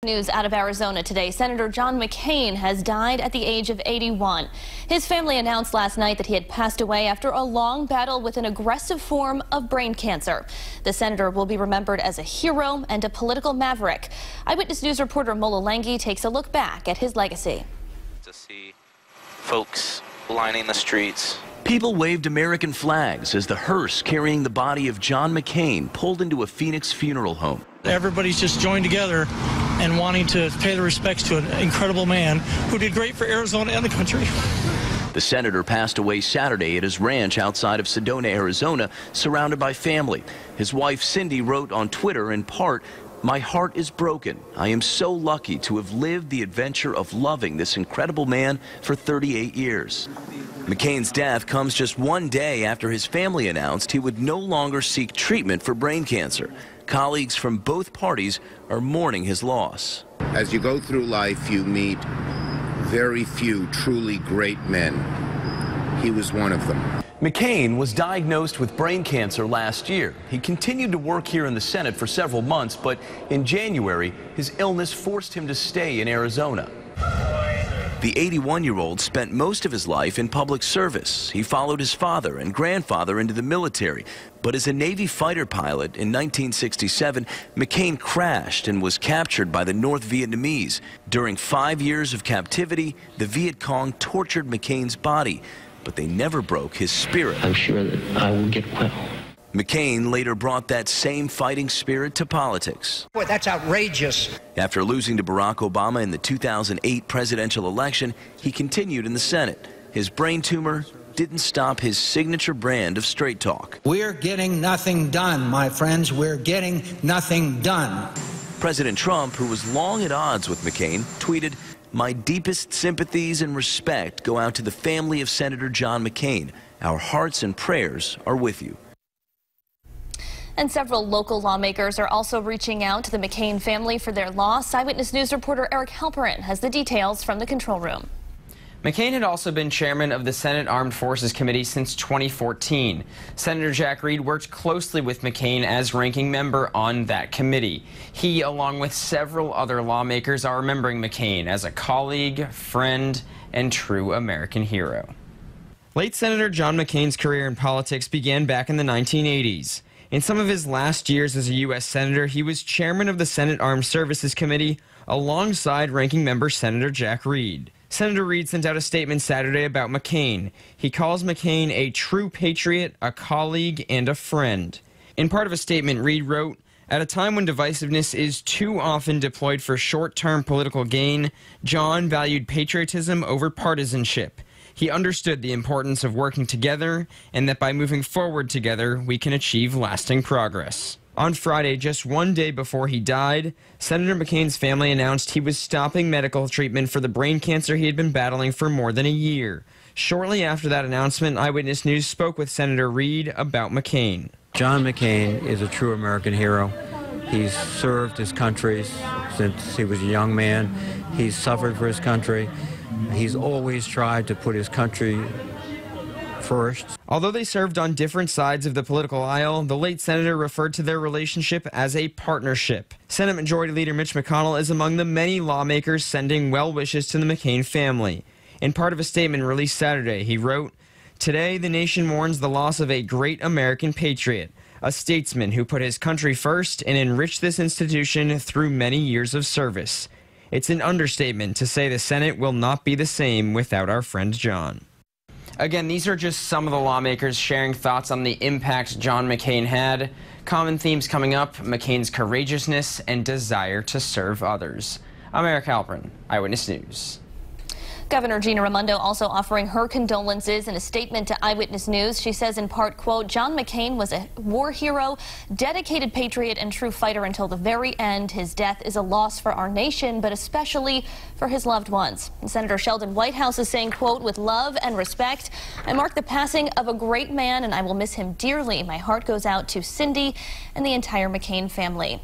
News out of Arizona today. Senator John McCain has died at the age of 81. His family announced last night that he had passed away after a long battle with an aggressive form of brain cancer. The senator will be remembered as a hero and a political maverick. Eyewitness News reporter Mola Langhi takes a look back at his legacy. To see folks lining the streets. People waved American flags as the hearse carrying the body of John McCain pulled into a Phoenix funeral home. Everybody's just joined together and wanting to pay their respects to an incredible man who did great for Arizona and the country. The senator passed away Saturday at his ranch outside of Sedona, Arizona, surrounded by family. His wife Cindy wrote on Twitter in part, "My heart is broken. I am so lucky to have lived the adventure of loving this incredible man for 38 years. McCain's death comes just one day after his family announced he would no longer seek treatment for brain cancer. Colleagues from both parties are mourning his loss. As you go through life, you meet very few truly great men. He was one of them. McCain was diagnosed with brain cancer last year. He continued to work here in the Senate for several months, but in January, his illness forced him to stay in Arizona. The 81-year-old spent most of his life in public service. He followed his father and grandfather into the military. But as a Navy fighter pilot in 1967, McCain crashed and was captured by the North Vietnamese. During 5 years of captivity, the Viet Cong tortured McCain's body, but they never broke his spirit. I'm sure that I will get well. McCain later brought that same fighting spirit to politics. Boy, that's outrageous. After losing to Barack Obama in the 2008 presidential election, he continued in the Senate. His brain tumor didn't stop his signature brand of straight talk. We're getting nothing done, my friends. We're getting nothing done. President Trump, who was long at odds with McCain, tweeted, "My deepest sympathies and respect go out to the family of Senator John McCain. Our hearts and prayers are with you." And several local lawmakers are also reaching out to the McCain family for their loss. Eyewitness News reporter Eric Halperin has the details from the control room. McCain had also been chairman of the Senate Armed Forces Committee since 2014. Senator Jack Reed worked closely with McCain as ranking member on that committee. He, along with several other lawmakers, are remembering McCain as a colleague, friend, and true American hero. Late Senator John McCain's career in politics began back in the 1980s. In some of his last years as a U.S. Senator, he was chairman of the Senate Armed Services Committee alongside ranking member Senator Jack Reed. Senator Reed sent out a statement Saturday about McCain. He calls McCain a true patriot, a colleague, and a friend. In part of a statement, Reed wrote, "At a time when divisiveness is too often deployed for short-term political gain, John valued patriotism over partisanship. He understood the importance of working together and that by moving forward together, we can achieve lasting progress." On Friday, just one day before he died, Senator McCain's family announced he was stopping medical treatment for the brain cancer he had been battling for more than a year. Shortly after that announcement, Eyewitness News spoke with Senator Reed about McCain. John McCain is a true American hero. He's served his country since he was a young man. He's suffered for his country. He's always tried to put his country first. Although they served on different sides of the political aisle, the late senator referred to their relationship as a partnership. Senate Majority Leader Mitch McConnell is among the many lawmakers sending well wishes to the McCain family. In part of a statement released Saturday, he wrote, "Today, the nation mourns the loss of a great American patriot, a statesman who put his country first and enriched this institution through many years of service. It's an understatement to say the Senate will not be the same without our friend John." Again, these are just some of the lawmakers sharing thoughts on the impact John McCain had. Common themes coming up: McCain's courageousness and desire to serve others. I'm Eric Halperin, Eyewitness News. Governor Gina Raimondo also offering her condolences in a statement to Eyewitness News. She says in part, quote, "John McCain was a war hero, dedicated patriot, and true fighter until the very end. His death is a loss for our nation, but especially for his loved ones." And Senator Sheldon Whitehouse is saying, quote, "With love and respect, I mark the passing of a great man, and I will miss him dearly. My heart goes out to Cindy and the entire McCain family."